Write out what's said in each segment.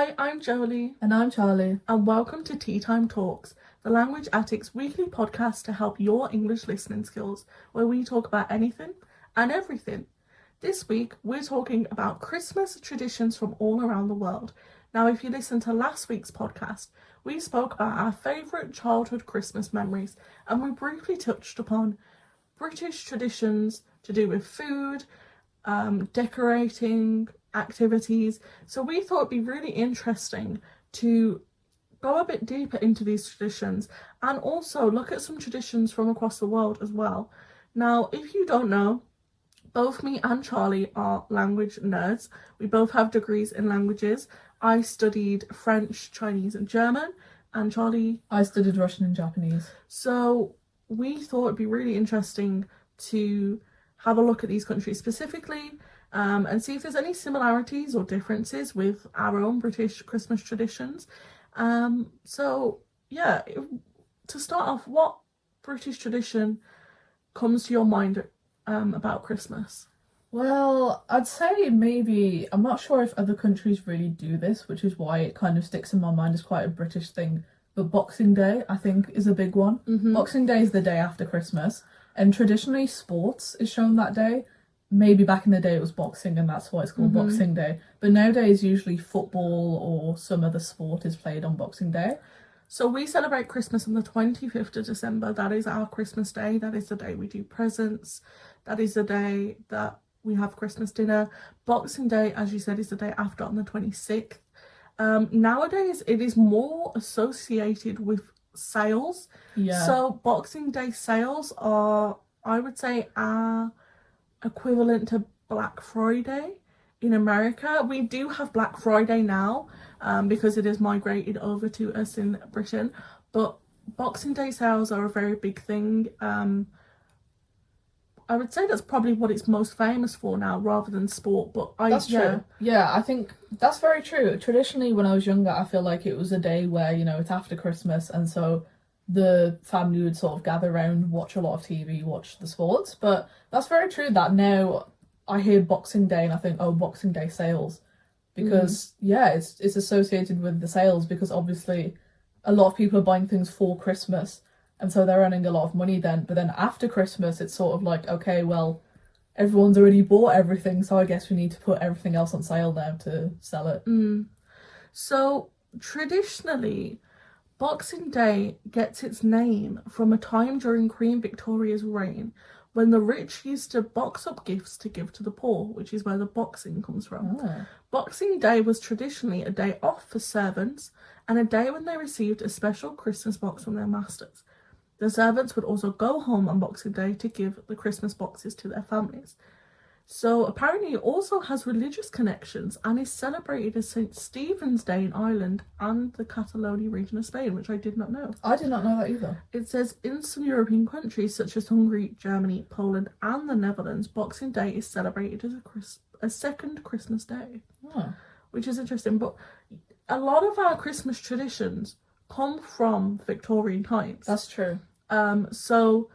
Hi, I'm Jolie. And I'm Charlie. And welcome to Teatime Talks, the Language Attic's weekly podcast to help your English listening skills, where we talk about anything and everything. This week, we're talking about Christmas traditions from all around the world. Now, if you listened to last week's podcast, we spoke about our favourite childhood Christmas memories, and we briefly touched upon British traditions to do with food, decorating, activities. So we thought it'd be really interesting to go a bit deeper into these traditions and also look at some traditions from across the world as well. Now, if you don't know, both me and Charlie are language nerds. We both have degrees in languages. I studied French, Chinese and German, and Charlie... I studied Russian and Japanese. So we thought it'd be really interesting to have a look at these countries specifically, and see if there's any similarities or differences with our own British Christmas traditions. So yeah, to start off, what British tradition comes to your mind about Christmas? Well, I'd say maybe, I'm not sure if other countries really do this, which is why it kind of sticks in my mind as quite a British thing, but Boxing Day, I think, is a big one. Mm-hmm. Boxing Day is the day after Christmas, and traditionally sports is shown that day. Maybe back in the day it was boxing and that's why it's called Boxing Day. But nowadays usually football or some other sport is played on Boxing Day. So we celebrate Christmas on the 25th of December. That is our Christmas day. That is the day we do presents. That is the day that we have Christmas dinner. Boxing Day, as you said, is the day after on the 26th. Nowadays it is more associated with sales. Yeah. So Boxing Day sales are, I would say, our equivalent to Black Friday in America. We do have Black Friday now because it has migrated over to us in Britain, but Boxing Day sales are a very big thing. I would say that's probably what it's most famous for now rather than sport, but That's true. Yeah, I think that's very true. Traditionally when I was younger, I feel like it was a day where, you know, it's after Christmas and so the family would sort of gather around, watch a lot of TV, watch the sports. But that's very true that now I hear Boxing Day and I think, oh, Boxing Day sales. Because, yeah, it's associated with the sales because obviously a lot of people are buying things for Christmas and so they're earning a lot of money then. But then after Christmas, it's sort of like, okay, well, everyone's already bought everything, so I guess we need to put everything else on sale now to sell it. So traditionally, Boxing Day gets its name from a time during Queen Victoria's reign when the rich used to box up gifts to give to the poor, which is where the boxing comes from. Oh. Boxing Day was traditionally a day off for servants and a day when they received a special Christmas box from their masters. The servants would also go home on Boxing Day to give the Christmas boxes to their families. So apparently it also has religious connections and is celebrated as St. Stephen's Day in Ireland and the Catalonia region of Spain, which I did not know. I did not know that either. It says in some European countries such as Hungary, Germany, Poland and the Netherlands, Boxing Day is celebrated as a second Christmas day, which is interesting. But a lot of our Christmas traditions come from Victorian times. That's true. So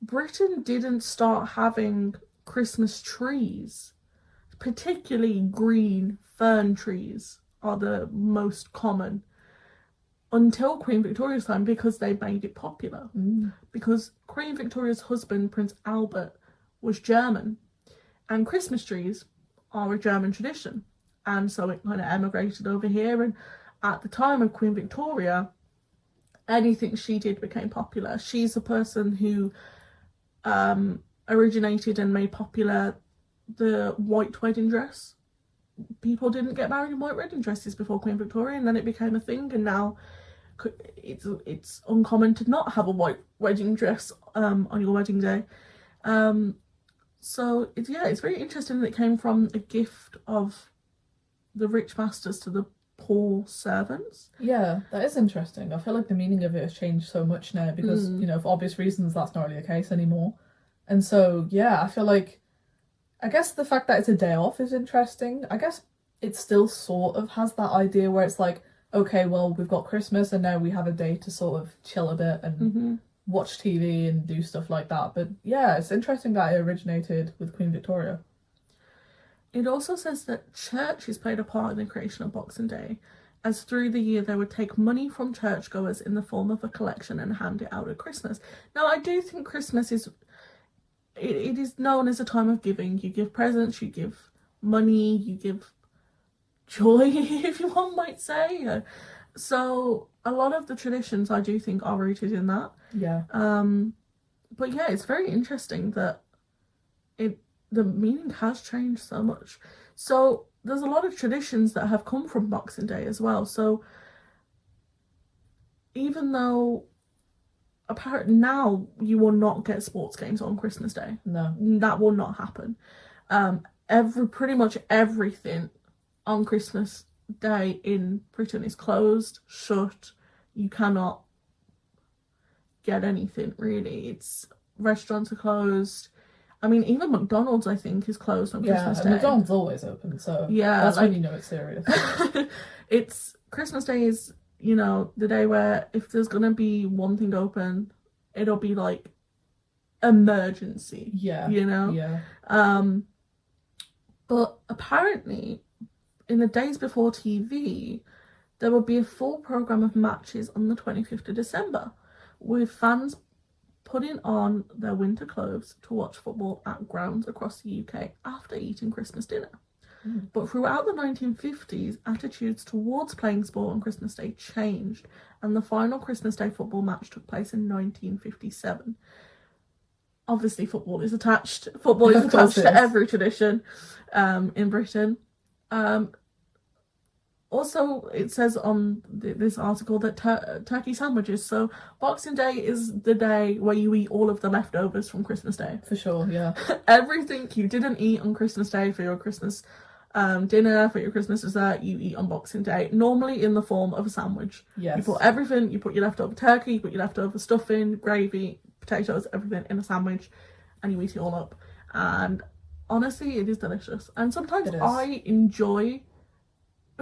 Britain didn't start having Christmas trees, particularly green fern trees are the most common, until Queen Victoria's time because they made it popular. Because Queen Victoria's husband, Prince Albert, was German and Christmas trees are a German tradition, and so it kind of emigrated over here, and at the time of Queen Victoria anything she did became popular. She's a person who originated and made popular the white wedding dress. People didn't get married in white wedding dresses before Queen Victoria, and then it became a thing, and now it's uncommon to not have a white wedding dress on your wedding day. So it's very interesting that it came from a gift of the rich masters to the poor servants. Yeah, that is interesting. I feel like the meaning of it has changed so much now because, you know, for obvious reasons, that's not really the case anymore. And so, yeah, I feel like, I guess the fact that it's a day off is interesting. I guess it still sort of has that idea where it's like, okay, well, we've got Christmas and now we have a day to sort of chill a bit and watch TV and do stuff like that. But yeah, it's interesting that it originated with Queen Victoria. It also says that churches played a part in the creation of Boxing Day, as through the year they would take money from churchgoers in the form of a collection and hand it out at Christmas. Now, I do think Christmas is it is known as a time of giving. You give presents, you give money, you give joy, if you one might say. So a lot of the traditions I do think are rooted in that. Yeah. But yeah, it's very interesting that the meaning has changed so much. So there's a lot of traditions that have come from Boxing Day as well. So even though apparently now you will not get sports games on Christmas Day. No. That will not happen. Pretty much everything on Christmas Day in Britain is closed, shut. You cannot get anything really. Restaurants are closed. I mean, even McDonald's, I think, is closed on Christmas Day. McDonald's always open, so yeah, that's when you know it's serious. It's Christmas Day is, the day where if there's gonna be one thing open, it'll be like emergency. Yeah. Yeah. But apparently, in the days before TV, there would be a full programme of matches on the 25th of December, with fans putting on their winter clothes to watch football at grounds across the UK after eating Christmas dinner. But throughout the 1950s, attitudes towards playing sport on Christmas Day changed, and the final Christmas Day football match took place in 1957. Obviously, football is attached to every tradition in Britain. Also, it says on this article that turkey sandwiches. So Boxing Day is the day where you eat all of the leftovers from Christmas Day. For sure, yeah. Everything you didn't eat on Christmas Day for your Christmas dinner, for your Christmas dessert, you eat on Boxing Day. Normally in the form of a sandwich. Yes. You put everything, you put your leftover turkey, you put your leftover stuffing, gravy, potatoes, everything in a sandwich, and you eat it all up. And honestly, it is delicious. And sometimes I enjoy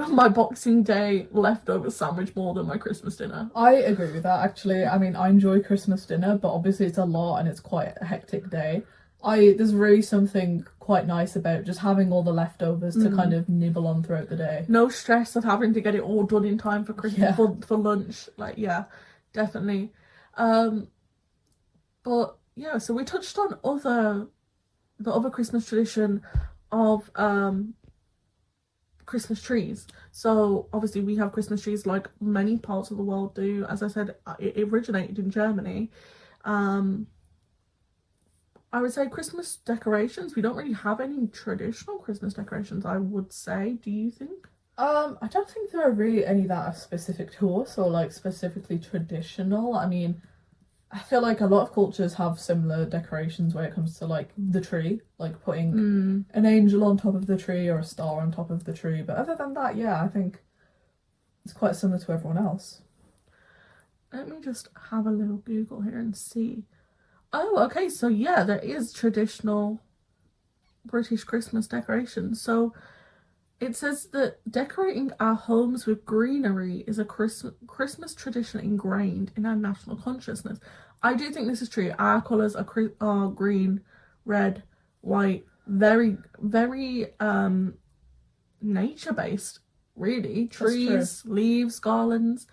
my Boxing Day leftover sandwich more than my Christmas dinner. I agree with that, actually. I mean, I enjoy Christmas dinner, but obviously it's a lot and it's quite a hectic day. There's really something quite nice about just having all the leftovers to kind of nibble on throughout the day. No stress of having to get it all done in time for Christmas, for lunch. Like, yeah, definitely. But yeah, so we touched on the other Christmas tradition of Christmas trees. So obviously we have Christmas trees like many parts of the world do. As I said, it originated in Germany. I would say Christmas decorations, we don't really have any traditional Christmas decorations, I would say. Do you think? I don't think there are really any that are specific to us or like specifically traditional. I mean, I feel like a lot of cultures have similar decorations where it comes to like the tree, like putting an angel on top of the tree or a star on top of the tree. But other than that, yeah, I think it's quite similar to everyone else. Let me just have a little Google here and see. Oh, okay, so yeah, there is traditional British Christmas decorations. So it says that decorating our homes with greenery is a Christmas tradition ingrained in our national consciousness. I do think this is true. Our colours are green, red, white, very, very nature-based, really. Trees, leaves, garlands.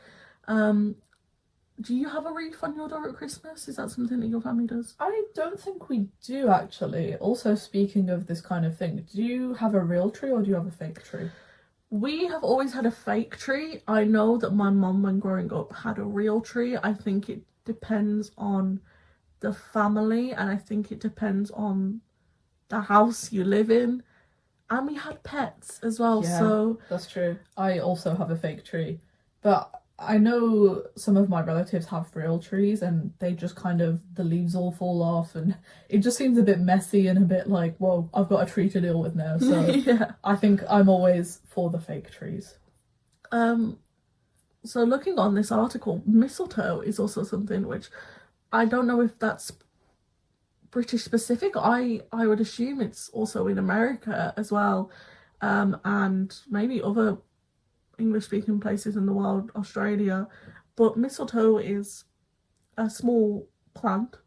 Do you have a wreath on your door at Christmas? Is that something that your family does? I don't think we do, actually. Also, speaking of this kind of thing, do you have a real tree or do you have a fake tree? We have always had a fake tree. I know that my mum, when growing up, had a real tree. I think it depends on the family, and I think it depends on the house you live in. And we had pets as well, so... that's true. I also have a fake tree. But I know some of my relatives have real trees and they just kind of, the leaves all fall off and it just seems a bit messy and a bit like, whoa, I've got a tree to deal with now. So yeah. I think I'm always for the fake trees. So looking on this article, mistletoe is also something which I don't know if that's British specific. I would assume it's also in America as well, and maybe other English-speaking places in the world, Australia. But mistletoe is a small plant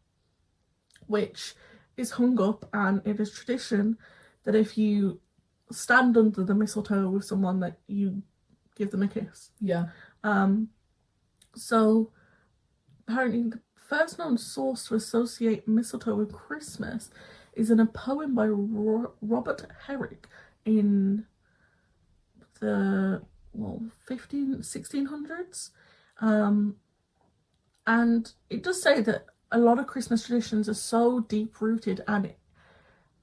which is hung up, and it is tradition that if you stand under the mistletoe with someone that you give them a kiss. Yeah. So apparently the first known source to associate mistletoe with Christmas is in a poem by Robert Herrick in the 1600s. And it does say that a lot of Christmas traditions are so deep rooted and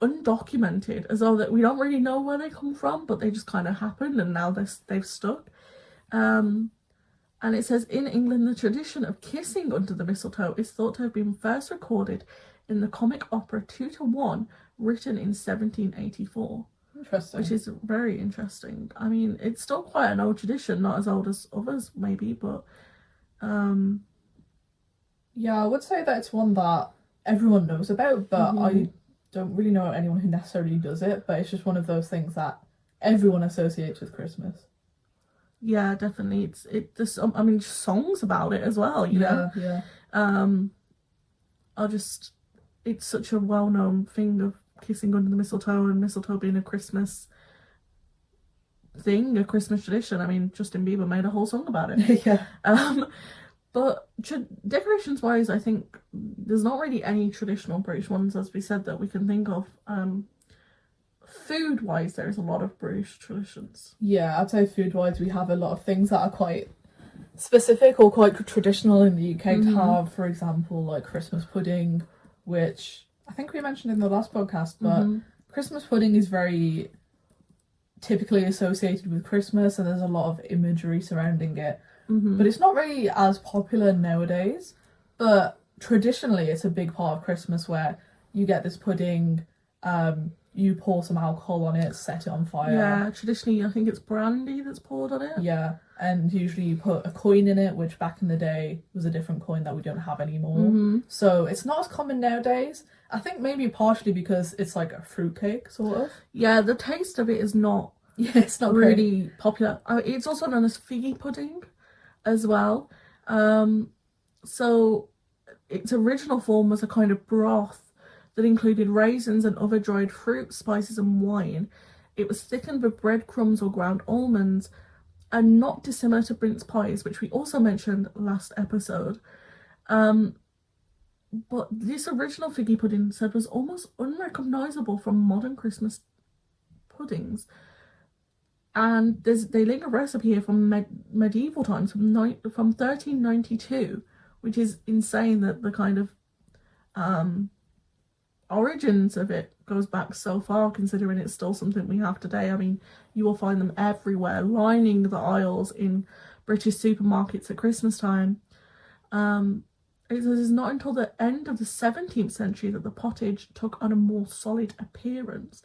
undocumented, as though that we don't really know where they come from, but they just kind of happened and now they've stuck. And it says, in England, the tradition of kissing under the mistletoe is thought to have been first recorded in the comic opera 2 to 1, written in 1784. Interesting. Which is very interesting. I mean, it's still quite an old tradition, not as old as others maybe, but yeah, I would say that it's one that everyone knows about, but I don't really know anyone who necessarily does it, but it's just one of those things that everyone associates with Christmas. Yeah, definitely. There's songs about it as well, you know. Yeah. It's such a well-known thing of kissing under the mistletoe, and mistletoe being a Christmas thing, a Christmas tradition. I mean, Justin Bieber made a whole song about it. Yeah. But decorations wise, I think there's not really any traditional British ones, as we said, that we can think of. Food wise, there's a lot of British traditions. Yeah, I'd say food wise, we have a lot of things that are quite specific or quite traditional in the UK to have. For example, like Christmas pudding, which I think we mentioned in the last podcast, but Christmas pudding is very typically associated with Christmas, and there's a lot of imagery surrounding it. But it's not really as popular nowadays. But traditionally, it's a big part of Christmas where you get this pudding, you pour some alcohol on it, set it on fire. Yeah, traditionally, I think it's brandy that's poured on it. Yeah, and usually you put a coin in it, which back in the day was a different coin that we don't have anymore. So it's not as common nowadays. I think maybe partially because it's like a fruitcake, sort of. Yeah, the taste of it is not. Yeah, it's not really popular. It's also known as figgy pudding, as well. So its original form was a kind of broth that included raisins and other dried fruit, spices and wine. It was thickened with breadcrumbs or ground almonds, and not dissimilar to mince pies, which we also mentioned last episode. But this original figgy pudding said was almost unrecognisable from modern Christmas puddings. And they link a recipe here from medieval times, from 1392, which is insane that the kind of origins of it goes back so far, considering it's still something we have today. I mean, you will find them everywhere, lining the aisles in British supermarkets at Christmas time. It is not until the end of the 17th century that the pottage took on a more solid appearance,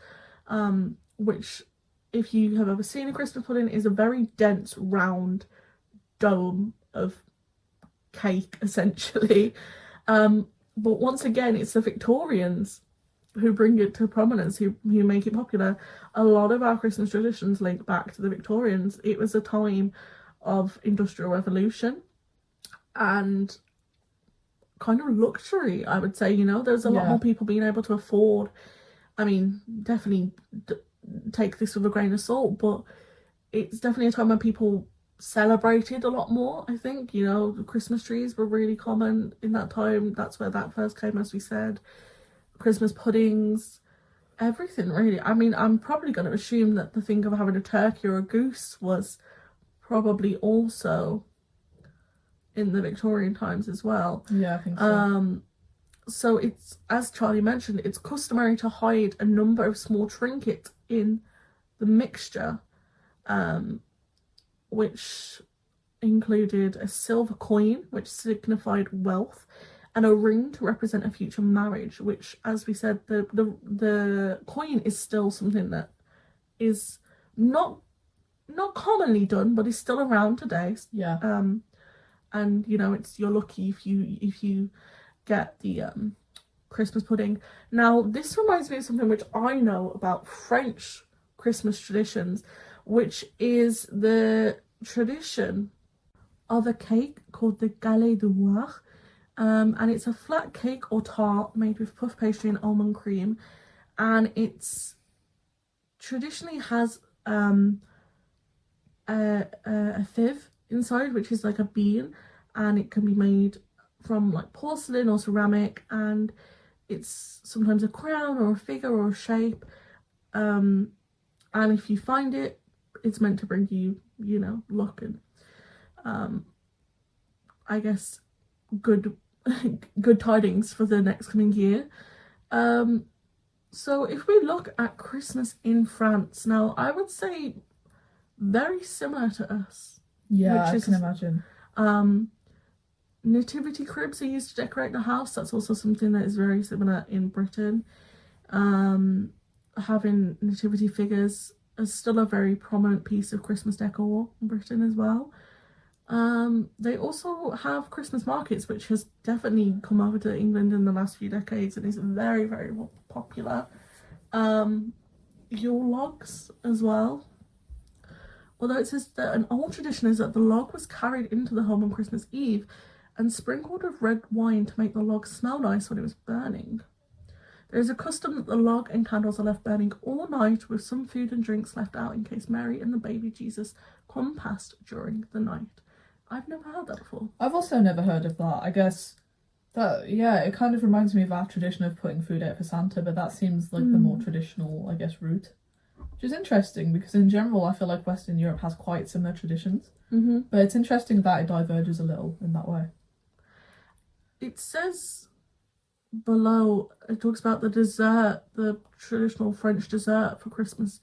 which, if you have ever seen a Christmas pudding, is a very dense, round dome of cake, essentially. But once again, it's the Victorians who bring it to prominence, who make it popular. A lot of our Christmas traditions link back to the Victorians. It was a time of industrial revolution and kind of luxury, I would say. You know, there's a lot more people being able to afford. I mean, definitely take this with a grain of salt, but it's definitely a time when people celebrated a lot more. I think, you know, the Christmas trees were really common in that time. That's where that first came, as we said. Christmas puddings, everything really. I mean, I'm probably going to assume that the thing of having a turkey or a goose was probably also in the Victorian times as well. Yeah, I think so. So it's, as Charlie mentioned, it's customary to hide a number of small trinkets in the mixture, which included a silver coin, which signified wealth, and a ring to represent a future marriage, which, as we said, the coin is still something that is not commonly done, but is still around today. Yeah. And you know, you're lucky if you get the Christmas pudding. Now, this reminds me of something which I know about French Christmas traditions, which is the tradition of a cake called the galette de Loire. And it's a flat cake or tart made with puff pastry and almond cream, and it's traditionally has a thiv inside, which is like a bean, and it can be made from like porcelain or ceramic, and it's sometimes a crown or a figure or a shape. And if you find it, it's meant to bring you, luck and I guess good good tidings for the next coming year. So if we look at Christmas in France now, I would say very similar to us. Yeah, I can imagine. Nativity cribs are used to decorate the house. That's also something that is very similar in Britain. Having nativity figures is still a very prominent piece of Christmas decor in Britain as well. They also have Christmas markets, which has definitely come over to England in the last few decades and is very, very popular. Yule logs as well. Although it says that an old tradition is that the log was carried into the home on Christmas Eve and sprinkled with red wine to make the log smell nice when it was burning. There is a custom that the log and candles are left burning all night, with some food and drinks left out in case Mary and the baby Jesus come past during the night. I've never heard that before. I've also never heard of that. I guess that, yeah, it kind of reminds me of our tradition of putting food out for Santa, but that seems like the more traditional, I guess, route. Which is interesting because in general, I feel like Western Europe has quite similar traditions. But it's interesting that it diverges a little in that way. It says below, it talks about the dessert, the traditional French dessert for Christmas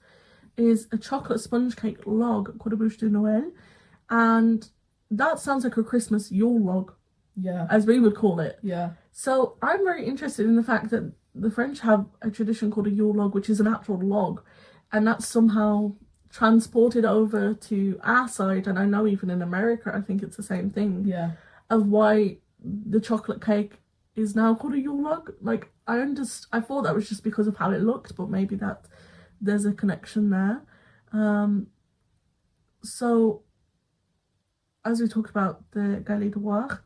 is a chocolate sponge cake log called a bûche de Noël, and that sounds like a Christmas Yule log, as we would call it. So I'm very interested in the fact that the French have a tradition called a Yule log, which is an actual log, and that's somehow transported over to our side, and I know even in America I think it's the same thing, of why the chocolate cake is now called a Yule log. Like, I thought that was just because of how it looked, but maybe that there's a connection there. So as we talked about the Galets de Loire,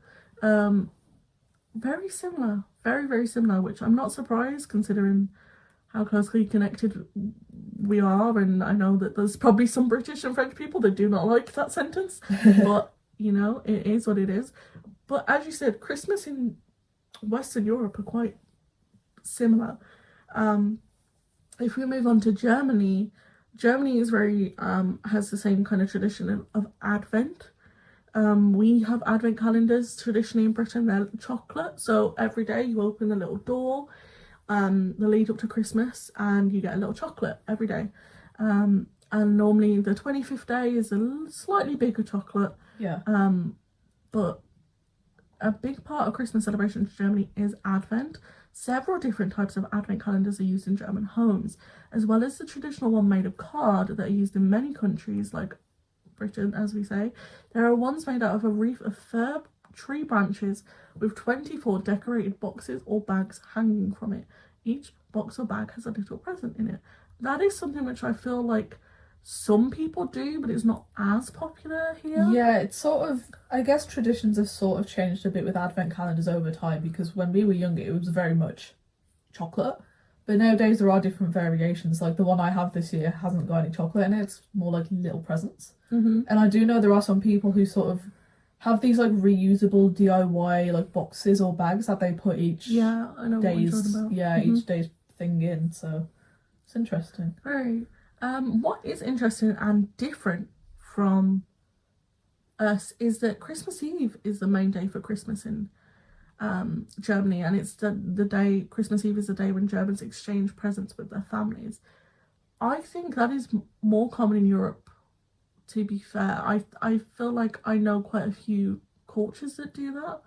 very similar, very, very similar, which I'm not surprised considering how closely connected we are, and I know that there's probably some British and French people that do not like that sentence, but it is what it is. But as you said, Christmas in Western Europe are quite similar. If we move on to Germany, Germany is very has the same kind of tradition of Advent. We have Advent calendars traditionally in Britain. They're chocolate, so every day you open the little door, the lead up to Christmas, and you get a little chocolate every day. And normally the 25th day is a slightly bigger chocolate. But a big part of Christmas celebrations in Germany is Advent. Several different types of Advent calendars are used in German homes, as well as the traditional one made of card that are used in many countries, like Britain, as we say. There are ones made out of a wreath of fir tree branches with 24 decorated boxes or bags hanging from it. Each box or bag has a little present in it. That is something which I feel like some people do, but it's not as popular here. Yeah, it's sort of, I guess traditions have sort of changed a bit with Advent calendars over time, because when we were younger it was very much chocolate, but nowadays there are different variations. Like the one I have this year hasn't got any chocolate in it, it's more like little presents. And I do know there are some people who sort of have these like reusable DIY like boxes or bags that they put each I know day's what you're talking about. each day's thing in, so it's interesting. Right. What is interesting and different from us is that Christmas Eve is the main day for Christmas in Germany, and it's the day, Christmas Eve is the day when Germans exchange presents with their families. I think that is more common in Europe, to be fair. I feel like I know quite a few cultures that do that.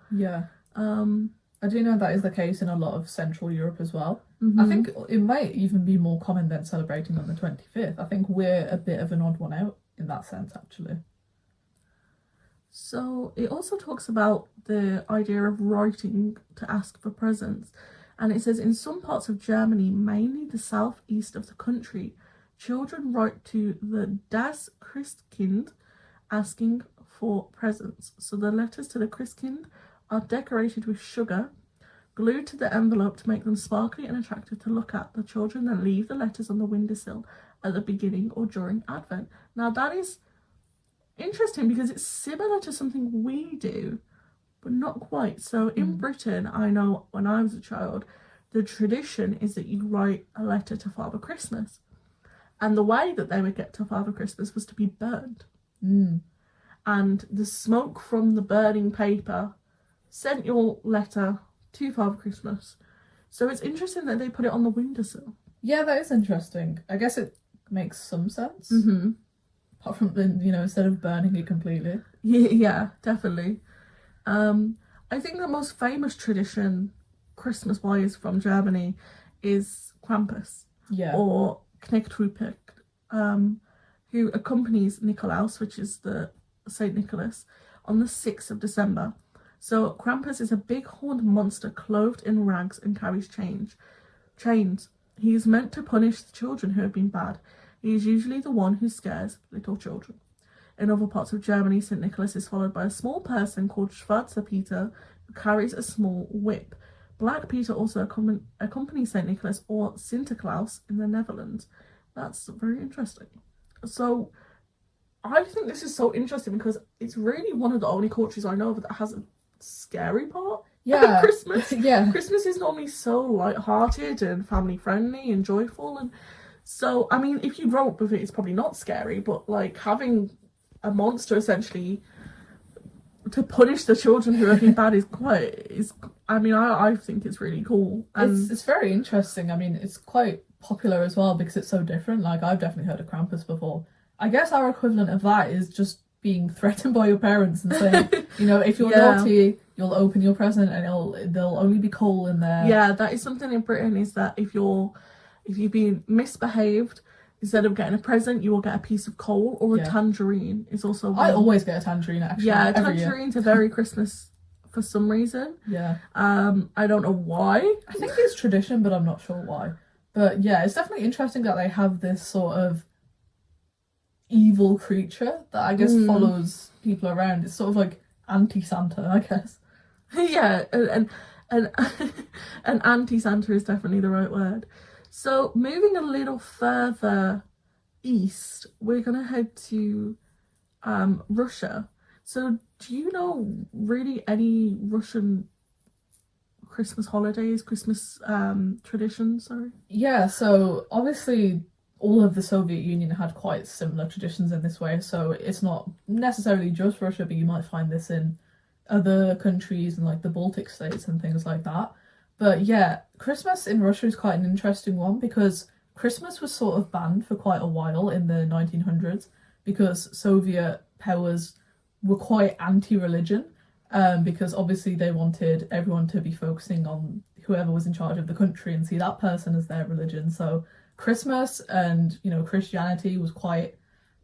I do know that is the case in a lot of Central Europe as well. I think it might even be more common than celebrating on the 25th. I think we're a bit of an odd one out in that sense, actually. So it also talks about the idea of writing to ask for presents. And it says, in some parts of Germany, mainly the southeast of the country, children write to the Das Christkind asking for presents. So the letters to the Christkind are decorated with sugar, glued to the envelope to make them sparkly and attractive to look at. The children then leave the letters on the windowsill at the beginning or during Advent. Now that is interesting because it's similar to something we do, but not quite. So in Britain, I know when I was a child, the tradition is that you write a letter to Father Christmas. And the way that they would get to Father Christmas was to be burned. And the smoke from the burning paper sent your letter to Father Christmas. So it's interesting that they put it on the windowsill. Yeah, that is interesting. I guess it makes some sense. Mm-hmm. Apart from, instead of burning it completely. Yeah, definitely. I think the most famous tradition, Christmas-wise, from Germany is Krampus. Yeah. Or Knecktruppek, who accompanies Nikolaus, which is the Saint Nicholas, on the 6th of December. So Krampus is a big horned monster clothed in rags and carries chains. He is meant to punish the children who have been bad. He is usually the one who scares little children. In other parts of Germany, St. Nicholas is followed by a small person called Schwarzer Peter, who carries a small whip. Black Peter also accompanies St. Nicholas, or Sinterklaas in the Netherlands. That's very interesting. So I think this is so interesting because it's really one of the only cultures I know of that has a scary part. Yeah. Christmas. Yeah. Christmas is normally so light-hearted and family-friendly and joyful, and so I mean, if you grow up with it, it's probably not scary. But like having a monster essentially to punish the children who have been bad I think it's really cool. And It's very interesting. I mean, it's quite popular as well because it's so different. Like, I've definitely heard of Krampus before. I guess our equivalent of that is just being threatened by your parents and saying, if you're naughty, you'll open your present and there'll only be coal in there. Yeah, that is something in Britain, is that if you've been misbehaved, instead of getting a present, you will get a piece of coal or a tangerine. Is also I always get a tangerine, actually. Yeah, tangerines are very Christmas for some reason. Yeah. I don't know why. I think it's tradition, but I'm not sure why. But yeah, it's definitely interesting that they have this sort of evil creature that I guess follows people around. It's sort of like anti-Santa, I guess. Yeah, and and anti-Santa is definitely the right word. So moving a little further east, we're gonna head to Russia. So do you know really any Russian Christmas holidays, Christmas traditions, sorry? Yeah, so obviously all of the Soviet Union had quite similar traditions in this way, so it's not necessarily just Russia, but you might find this in other countries and like the Baltic states and things like that. But yeah, Christmas in Russia is quite an interesting one because Christmas was sort of banned for quite a while in the 1900s because Soviet powers were quite anti-religion, because obviously they wanted everyone to be focusing on whoever was in charge of the country and see that person as their religion. So Christmas and, Christianity was quite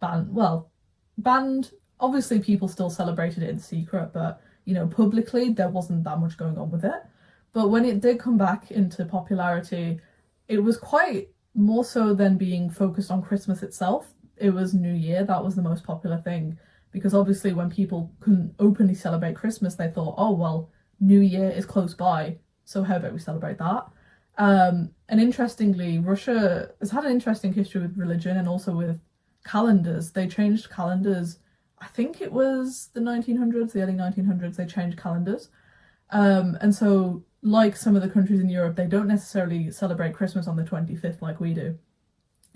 banned. Well, banned. Obviously people still celebrated it in secret, but, publicly there wasn't that much going on with it. But when it did come back into popularity, it was quite more so than being focused on Christmas itself. It was New Year. That was the most popular thing. Because obviously when people couldn't openly celebrate Christmas, they thought, oh, well, New Year is close by, so how about we celebrate that? And interestingly, Russia has had an interesting history with religion and also with calendars. They changed calendars, I think it was the 1900s, the early 1900s, they changed calendars. And so, like some of the countries in Europe, they don't necessarily celebrate Christmas on the 25th like we do.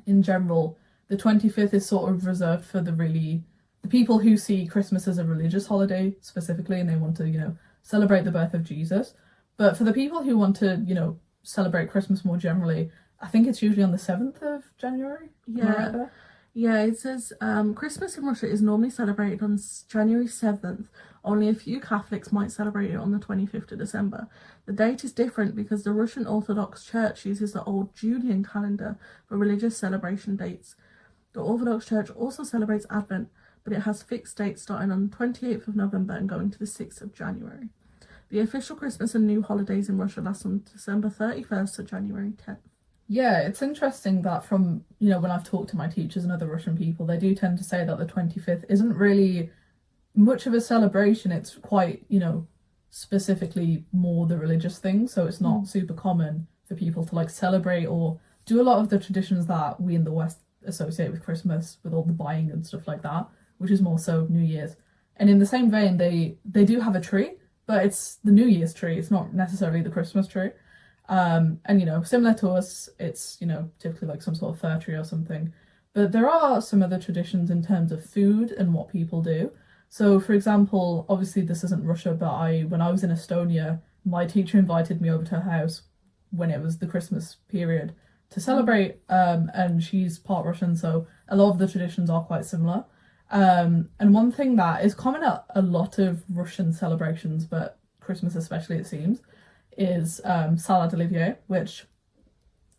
In general, the 25th is sort of reserved for the people who see Christmas as a religious holiday specifically, and they want to, celebrate the birth of Jesus. But for the people who want to, celebrate Christmas more generally, I think it's usually on the 7th of January. Yeah. Yeah, it says Christmas in Russia is normally celebrated on January 7th. Only a few Catholics might celebrate it on the 25th of December. The date is different because the Russian Orthodox Church uses the old Julian calendar for religious celebration dates. The Orthodox Church also celebrates Advent, but it has fixed dates starting on the 28th of November and going to the 6th of January. The official Christmas and new holidays in Russia last from December 31st to January 10th. Yeah, it's interesting that from, when I've talked to my teachers and other Russian people, they do tend to say that the 25th isn't really much of a celebration. It's quite, specifically more the religious thing. So it's not super common for people to celebrate or do a lot of the traditions that we in the West associate with Christmas, with all the buying and stuff like that, which is more so New Year's. And in the same vein, they do have a tree, but it's the New Year's tree. It's not necessarily the Christmas tree. And similar to us, it's typically like some sort of fir tree or something. But there are some other traditions in terms of food and what people do. So, for example, obviously this isn't Russia, but when I was in Estonia, my teacher invited me over to her house when it was the Christmas period to celebrate. And she's part Russian, so a lot of the traditions are quite similar. And one thing that is common at a lot of Russian celebrations, but Christmas especially it seems, is salad olivier, which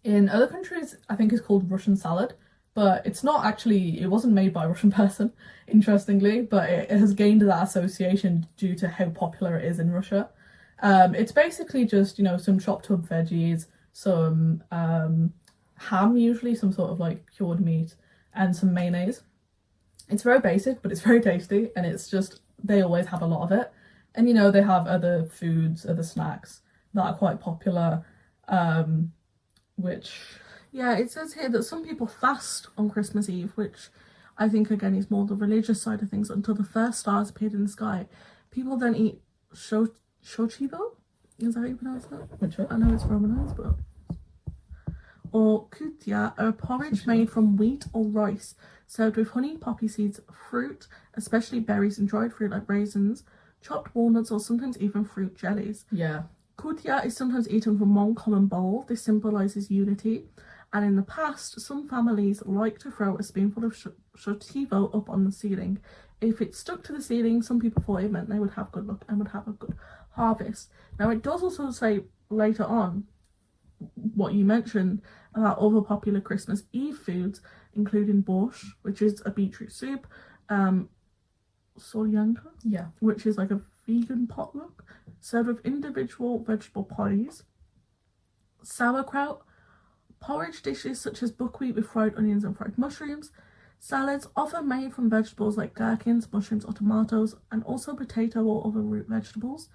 in other countries I think is called Russian salad, but it wasn't made by a Russian person, interestingly, but it has gained that association due to how popular it is in Russia. It's basically just, some chopped up veggies, some ham, usually some sort of like cured meat, and some mayonnaise. It's very basic, but it's very tasty, and it's just, they always have a lot of it. And they have other foods, other snacks that are quite popular, which... Yeah, it says here that some people fast on Christmas Eve, which I think again is more the religious side of things, until the first stars appeared in the sky. People then eat shochibo? Is that how you pronounce that? Which one? I know it's Romanized, but... Or kutia, a porridge made from wheat or rice, served with honey, poppy seeds, fruit, especially berries and dried fruit like raisins, chopped walnuts, or sometimes even fruit jellies. Yeah. Kutia is sometimes eaten from one common bowl. This symbolises unity. And in the past, some families like to throw a spoonful of shochibo up on the ceiling. If it stuck to the ceiling, some people thought it meant they would have good luck and would have a good harvest. Now, it does also say later on what you mentioned about other popular Christmas Eve foods, including borscht, which is a beetroot soup, solyanka, which is like a vegan potluck, served with individual vegetable pies, sauerkraut, porridge dishes such as buckwheat with fried onions and fried mushrooms, salads often made from vegetables like gherkins, mushrooms or tomatoes, and also potato or other root vegetables.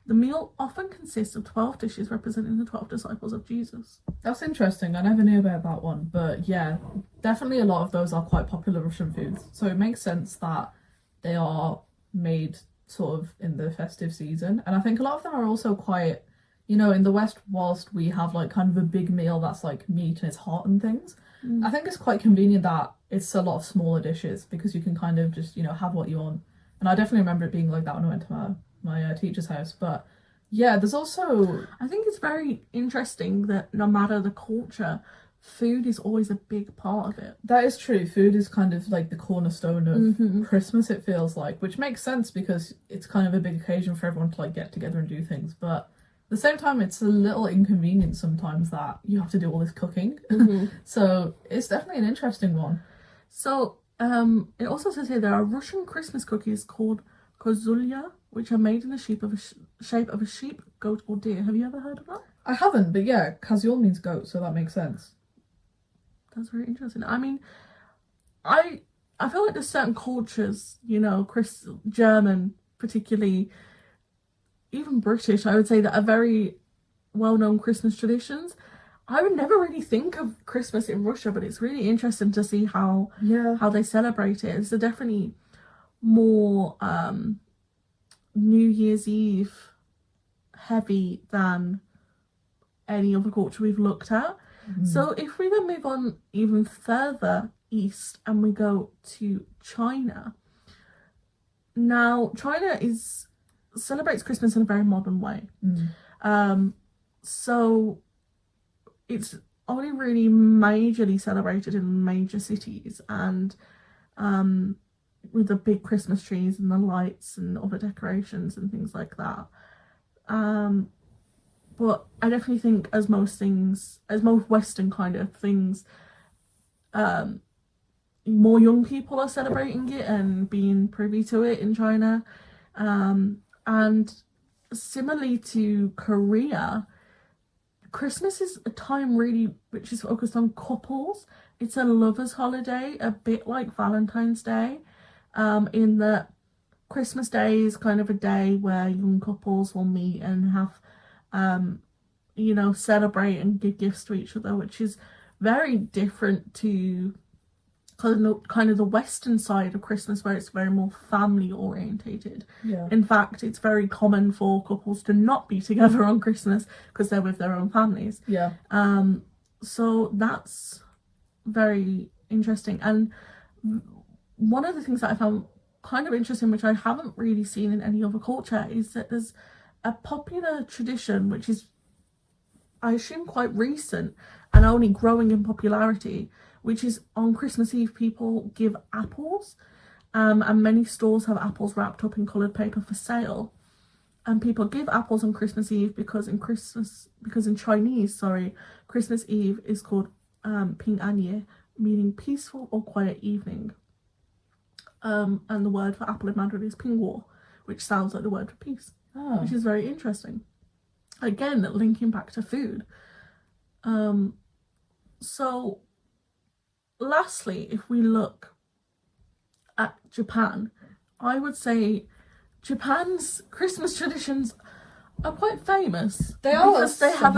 The meal often consists of 12 dishes representing the 12 disciples of Jesus. That's interesting. I never knew about that one. But yeah, definitely a lot of those are quite popular Russian foods. So it makes sense that they are made sort of in the festive season. And I think a lot of them are also quite, in the West, whilst we have like kind of a big meal that's like meat and it's hot and things, I think it's quite convenient that it's a lot of smaller dishes because you can kind of just, have what you want. And I definitely remember it being like that when I went to my teacher's house. But yeah, there's also... I think it's very interesting that no matter the culture, food is always a big part of it. That is true. Food is kind of like the cornerstone of Christmas, it feels like, which makes sense because it's kind of a big occasion for everyone to like get together and do things. But at the same time, it's a little inconvenient sometimes that you have to do all this cooking. So it's definitely an interesting one. So it also says here there are Russian Christmas cookies called kozulya, which are made in the shape of a sheep, goat, or deer. Have you ever heard of that? I haven't, but yeah, kazyol means goat, so that makes sense. That's very interesting. I mean, I feel like there's certain cultures, German, particularly, even British, I would say, that are very well-known Christmas traditions. I would never really think of Christmas in Russia, but it's really interesting to see how they celebrate it. It's definitely more New Year's Eve heavy than any other culture we've looked at. So if we then move on even further east and we go to China. Now, China celebrates Christmas in a very modern way. So it's only really majorly celebrated in major cities and with the big Christmas trees and the lights and other decorations and things like that. But I definitely think as most Western kind of things, more young people are celebrating it and being privy to it in China. And similarly to Korea, Christmas is a time really which is focused on couples. It's a lover's holiday, a bit like Valentine's Day, in that Christmas Day is kind of a day where young couples will meet and have, celebrate and give gifts to each other, which is very different to kind of the Western side of Christmas, where it's very more family orientated. Yeah. In fact, it's very common for couples to not be together on Christmas because they're with their own families. Yeah. So that's very interesting. And one of the things that I found kind of interesting, which I haven't really seen in any other culture, is that there's a popular tradition which is, I assume, quite recent and only growing in popularity, which is on Christmas Eve people give apples, and many stores have apples wrapped up in coloured paper for sale. And people give apples on Christmas Eve because in Chinese, Christmas Eve is called Ping An Ye, meaning peaceful or quiet evening. And the word for apple in Mandarin is Ping Wo, which sounds like the word for peace, which is very interesting. Again, linking back to food. So, lastly, if we look at Japan, I would say Japan's Christmas traditions are quite famous. They are, because they have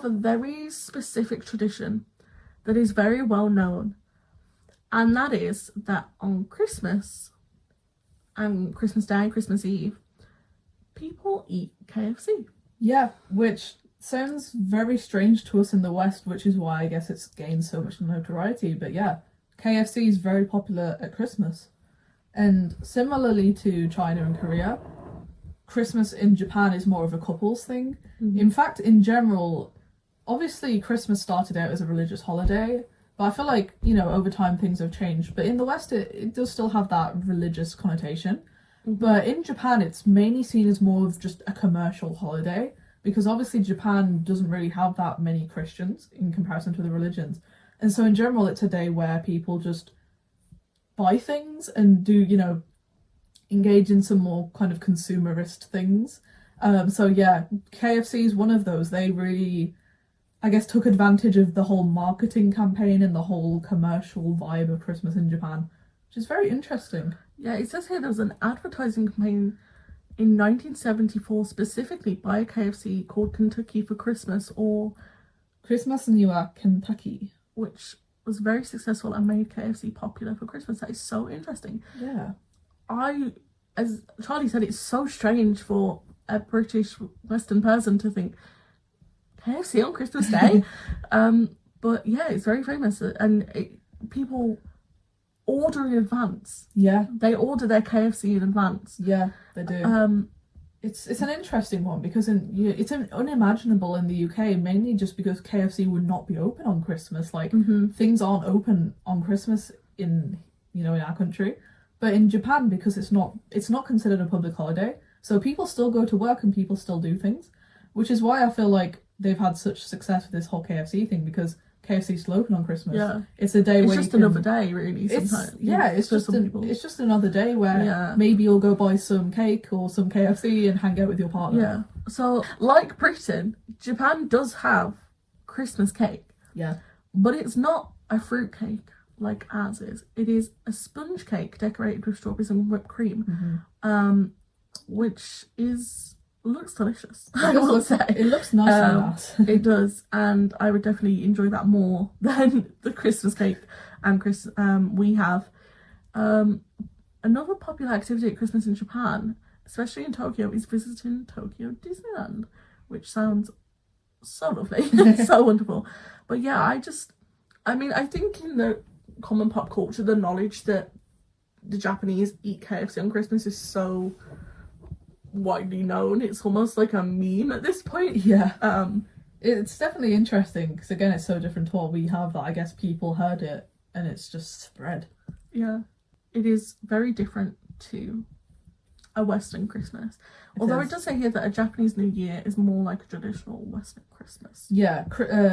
a very specific tradition that is very well known, and that is that on Christmas and Christmas Day and Christmas Eve, people eat KFC. Yeah, which sounds very strange to us in the West, which is why I guess it's gained so much notoriety. But yeah, KFC is very popular at Christmas. And similarly to China and Korea, Christmas in Japan is more of a couples thing. Mm-hmm. In fact, in general, obviously Christmas started out as a religious holiday, but I feel like, over time things have changed. But in the West, it does still have that religious connotation. Mm-hmm. But in Japan, it's mainly seen as more of just a commercial holiday, because obviously Japan doesn't really have that many Christians in comparison to the religions. And so in general, it's a day where people just buy things and do, engage in some more kind of consumerist things. So yeah, KFC is one of those. They really, I guess, took advantage of the whole marketing campaign and the whole commercial vibe of Christmas in Japan, which is very interesting. Yeah, it says here there was an advertising campaign in 1974 specifically by KFC called Kentucky for Christmas, or Christmas in Kentucky, which was very successful and made KFC popular for Christmas. That is so interesting. Yeah. As Charlie said, it's so strange for a British Western person to think KFC on Christmas Day. But yeah, it's very famous, and people order in advance. Yeah. They order their KFC in advance. Yeah, they do. It's an interesting one because it's unimaginable in the UK, mainly just because KFC would not be open on Christmas. Like, things aren't open on Christmas in our country. But in Japan, because it's not considered a public holiday, so people still go to work and people still do things, which is why I feel like they've had such success with this whole KFC thing, because KFC's still open on Christmas. Yeah. It's a day it's where just another day, really, sometimes. It's just another day where maybe you'll go buy some cake or some KFC and hang out with your partner. Yeah. So, like Britain, Japan does have Christmas cake. Yeah. But it's not a fruit cake like ours is. It is a sponge cake decorated with strawberries and whipped cream, which looks delicious. I will say it looks nice like that. It does, and I would definitely enjoy that more than the Christmas cake we have. Another popular activity at Christmas in Japan, especially in Tokyo, is visiting Tokyo Disneyland, which sounds so lovely. So wonderful. But yeah, I think in the common pop culture, the knowledge that the Japanese eat KFC on Christmas is so widely known. It's almost like a meme at this point. Yeah. It's definitely interesting because, again, it's so different to what we have that I guess people heard it and it's just spread. Yeah. It is very different to a Western Christmas. Although it does say here that a Japanese New Year is more like a traditional Western Christmas. Yeah,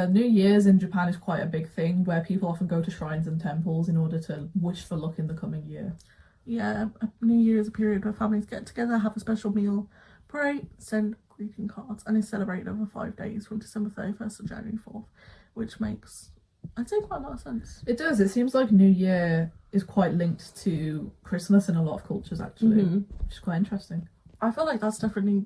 New Year's in Japan is quite a big thing where people often go to shrines and temples in order to wish for luck in the coming year. Yeah, New Year is a period where families get together, have a special meal, pray, send greeting cards, and is celebrated over 5 days from December 31st to January 4th, which makes, I'd say, quite a lot of sense. It does. It seems like New Year is quite linked to Christmas in a lot of cultures, actually, which is quite interesting. I feel like that's definitely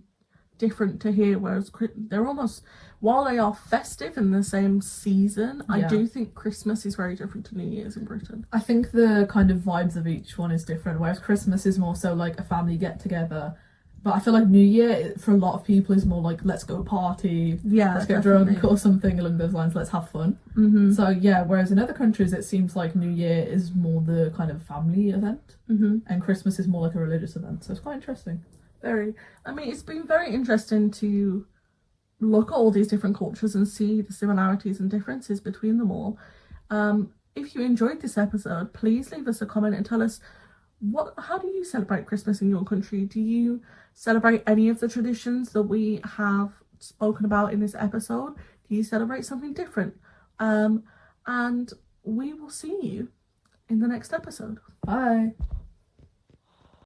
different to here, whereas they're almost, while they are festive in the same season, I do think Christmas is very different to New Year's in Britain. I think the kind of vibes of each one is different, whereas Christmas is more so like a family get together. But I feel like New Year, for a lot of people, is more like, let's go party, let's get drunk or something along those lines, let's have fun. So yeah, whereas in other countries it seems like New Year is more the kind of family event, and Christmas is more like a religious event, so it's quite interesting. Very. I mean, it's been very interesting to look at all these different cultures and see the similarities and differences between them all. If you enjoyed this episode, please leave us a comment and tell us how do you celebrate Christmas in your country? Do you celebrate any of the traditions that we have spoken about in this episode? Do you celebrate something different? And we will see you in the next episode. Bye.